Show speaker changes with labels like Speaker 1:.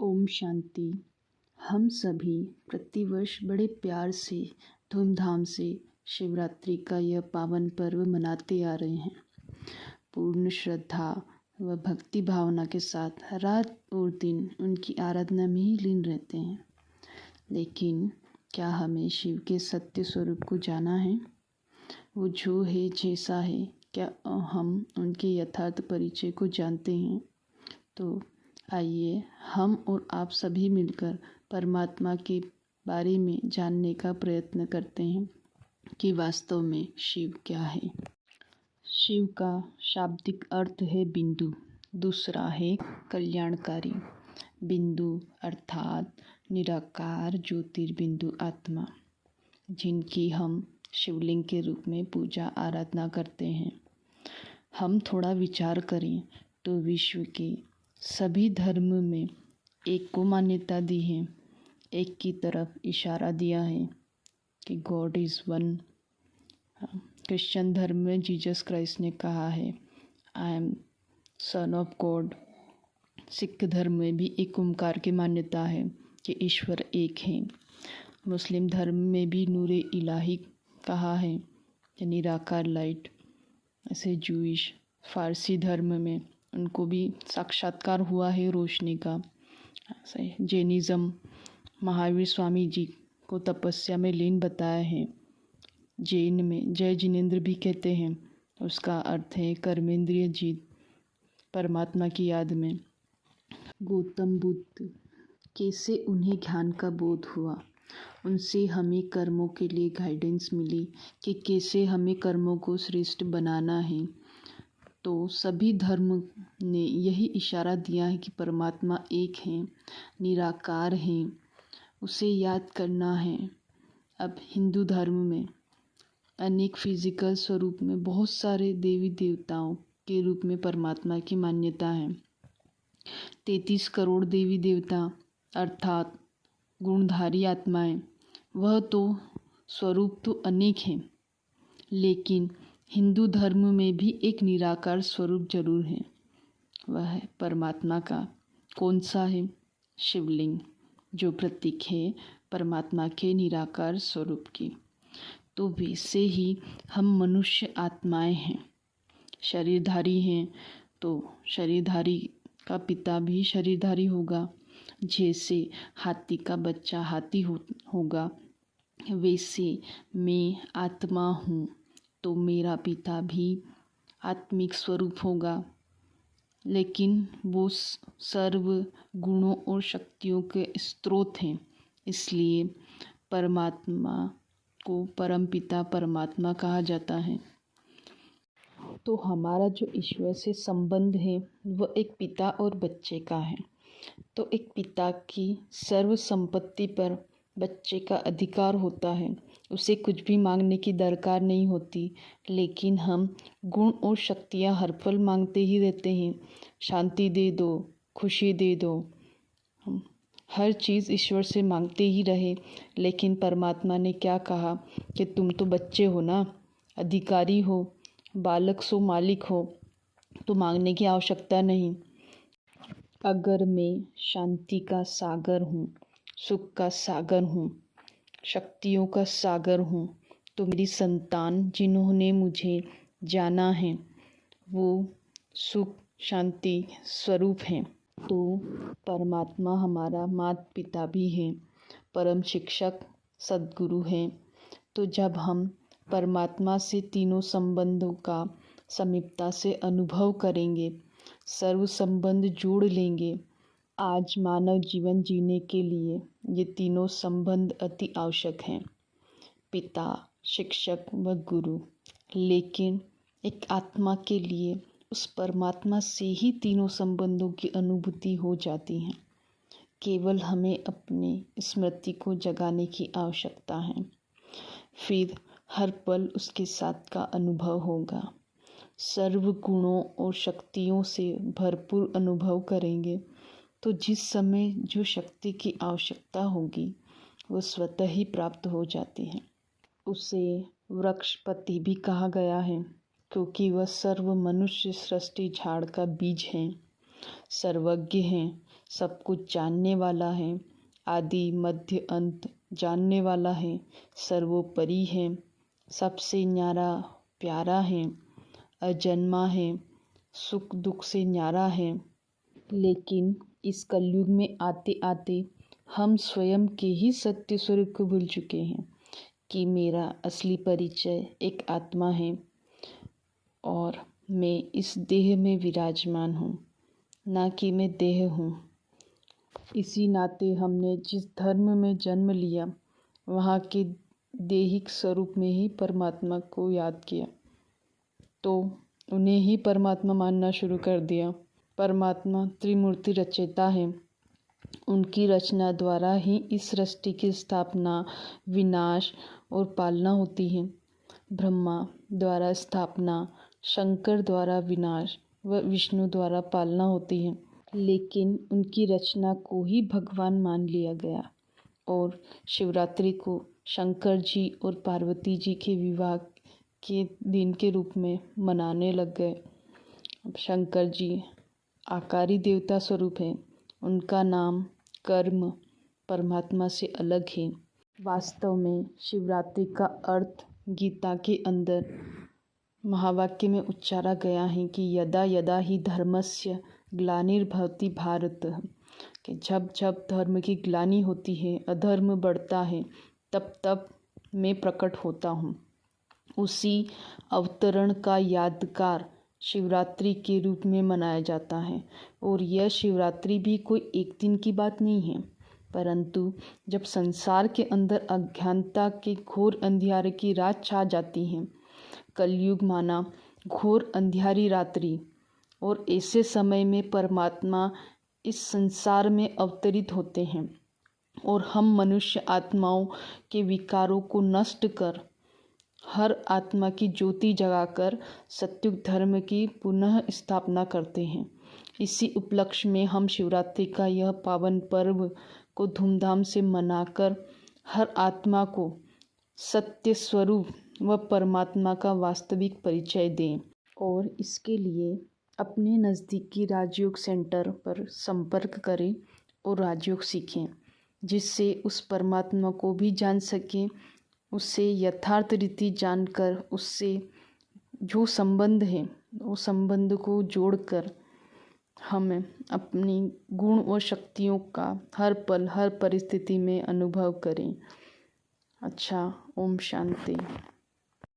Speaker 1: ओम शांति। हम सभी प्रतिवर्ष बड़े प्यार से धूमधाम से शिवरात्रि का यह पावन पर्व मनाते आ रहे हैं। पूर्ण श्रद्धा व भक्ति भावना के साथ रात और दिन उनकी आराधना में ही लीन रहते हैं। लेकिन क्या हमें शिव के सत्य स्वरूप को जाना है? वो जो है जैसा है, क्या हम उनके यथार्थ परिचय को जानते हैं? तो आइए हम और आप सभी मिलकर परमात्मा के बारे में जानने का प्रयत्न करते हैं कि वास्तव में शिव क्या है। शिव का शाब्दिक अर्थ है बिंदु, दूसरा है कल्याणकारी। बिंदु अर्थात निराकार ज्योतिर्बिंदु आत्मा, जिनकी हम शिवलिंग के रूप में पूजा आराधना करते हैं। हम थोड़ा विचार करें तो विश्व के सभी धर्म में एक को मान्यता दी है, एक की तरफ इशारा दिया है कि गॉड इज़ वन। क्रिश्चियन धर्म में जीसस क्राइस्ट ने कहा है I am son of God. Sikh धर्म में भी एक ओंकार की मान्यता है कि ईश्वर एक है। मुस्लिम धर्म में भी नूरे इलाही कहा है, निराकार लाइट। ऐसे जूइश फारसी धर्म में उनको भी साक्षात्कार हुआ है रोशनी का। जैनिज़्म महावीर स्वामी जी को तपस्या में लीन बताया है। जैन में जय जिनेंद्र भी कहते हैं, उसका अर्थ है कर्मेंद्रिय जीत परमात्मा की याद में। गौतम बुद्ध, कैसे उन्हें ज्ञान का बोध हुआ, उनसे हमें कर्मों के लिए गाइडेंस मिली कि कैसे हमें कर्मों को श्रेष्ठ बनाना है। तो सभी धर्म ने यही इशारा दिया है कि परमात्मा एक है, निराकार है, उसे याद करना है। अब हिंदू धर्म में अनेक फिजिकल स्वरूप में बहुत सारे देवी देवताओं के रूप में परमात्मा की मान्यता है। 33 करोड़ देवी देवता अर्थात गुणधारी आत्माएं, वह तो स्वरूप तो अनेक हैं, लेकिन हिंदू धर्म में भी एक निराकार स्वरूप जरूर है। वह है परमात्मा का। कौन सा है? शिवलिंग, जो प्रतीक है परमात्मा के निराकार स्वरूप की। तो वैसे ही हम मनुष्य आत्माएं हैं, शरीरधारी हैं, तो शरीरधारी का पिता भी शरीरधारी होगा। जैसे हाथी का बच्चा हाथी होगा, वैसे मैं आत्मा हूँ, तो मेरा पिता भी आत्मिक स्वरूप होगा। लेकिन वो सर्व गुणों और शक्तियों के स्रोत हैं, इसलिए परमात्मा को परमपिता परमात्मा कहा जाता है। तो हमारा जो ईश्वर से संबंध है वह एक पिता और बच्चे का है। तो एक पिता की सर्व संपत्ति पर बच्चे का अधिकार होता है, उसे कुछ भी मांगने की दरकार नहीं होती। लेकिन हम गुण और शक्तियाँ हर पल मांगते ही रहते हैं। शांति दे दो, खुशी दे दो, हम हर चीज़ ईश्वर से मांगते ही रहे। लेकिन परमात्मा ने क्या कहा कि तुम तो बच्चे हो ना, अधिकारी हो, बालक सो मालिक हो, तो मांगने की आवश्यकता नहीं। अगर मैं शांति का सागर हूँ, सुख का सागर हूँ, शक्तियों का सागर हूँ, तो मेरी संतान जिन्होंने मुझे जाना है वो सुख शांति स्वरूप हैं। तो परमात्मा हमारा माता पिता भी हैं, परम शिक्षक सद्गुरु हैं। तो जब हम परमात्मा से तीनों संबंधों का समीपता से अनुभव करेंगे, सर्व संबंध जोड़ लेंगे। आज मानव जीवन जीने के लिए ये तीनों संबंध अति आवश्यक हैं, पिता, शिक्षक व गुरु। लेकिन एक आत्मा के लिए उस परमात्मा से ही तीनों संबंधों की अनुभूति हो जाती है। केवल हमें अपने स्मृति को जगाने की आवश्यकता है, फिर हर पल उसके साथ का अनुभव होगा। सर्व गुणों और शक्तियों से भरपूर अनुभव करेंगे, तो जिस समय जो शक्ति की आवश्यकता होगी वो स्वतः ही प्राप्त हो जाती है। उसे वृक्षपति भी कहा गया है, क्योंकि वह सर्व मनुष्य सृष्टि झाड़ का बीज है, सर्वज्ञ हैं, सब कुछ जानने वाला है, आदि मध्य अंत जानने वाला है, सर्वोपरि है, सबसे न्यारा प्यारा है, अजन्मा है, सुख दुख से न्यारा है। लेकिन इस कलयुग में आते आते हम स्वयं के ही सत्य स्वरूप को भूल चुके हैं कि मेरा असली परिचय एक आत्मा है और मैं इस देह में विराजमान हूँ, ना कि मैं देह हूँ। इसी नाते हमने जिस धर्म में जन्म लिया वहाँ के देहिक स्वरूप में ही परमात्मा को याद किया, तो उन्हें ही परमात्मा मानना शुरू कर दिया। परमात्मा त्रिमूर्ति रचयिता है, उनकी रचना द्वारा ही इस सृष्टि की स्थापना, विनाश और पालना होती है। ब्रह्मा द्वारा स्थापना, शंकर द्वारा विनाश व विष्णु द्वारा पालना होती है। लेकिन उनकी रचना को ही भगवान मान लिया गया और शिवरात्रि को शंकर जी और पार्वती जी के विवाह के दिन के रूप में मनाने लग गए। अब शंकर जी आकारी देवता स्वरूप है, उनका नाम कर्म परमात्मा से अलग है। वास्तव में शिवरात्रि का अर्थ गीता के अंदर महावाक्य में उच्चारा गया है कि यदा यदा ही धर्मस्य ग्लानिर्भवति भारत, कि जब जब धर्म की ग्लानि होती है, अधर्म बढ़ता है, तब तब मैं प्रकट होता हूँ। उसी अवतरण का यादगार शिवरात्रि के रूप में मनाया जाता है। और यह शिवरात्रि भी कोई एक दिन की बात नहीं है, परंतु जब संसार के अंदर अज्ञानता के घोर अंधियारे की रात छा जाती है, कलयुग माना घोर अंधियारी रात्रि, और ऐसे समय में परमात्मा इस संसार में अवतरित होते हैं और हम मनुष्य आत्माओं के विकारों को नष्ट कर हर आत्मा की ज्योति जगाकर सत्युग धर्म की पुनः स्थापना करते हैं। इसी उपलक्ष्य में हम शिवरात्रि का यह पावन पर्व को धूमधाम से मनाकर हर आत्मा को सत्य स्वरूप व परमात्मा का वास्तविक परिचय दें और इसके लिए अपने नज़दीकी राजयोग सेंटर पर संपर्क करें और राजयोग सीखें, जिससे उस परमात्मा को भी जान सकें, उससे यथार्थ रीति जानकर उससे जो संबंध है वो संबंध को जोड़कर हम अपनी गुण और शक्तियों का हर पल हर परिस्थिति में अनुभव करें। अच्छा, ओम शांति।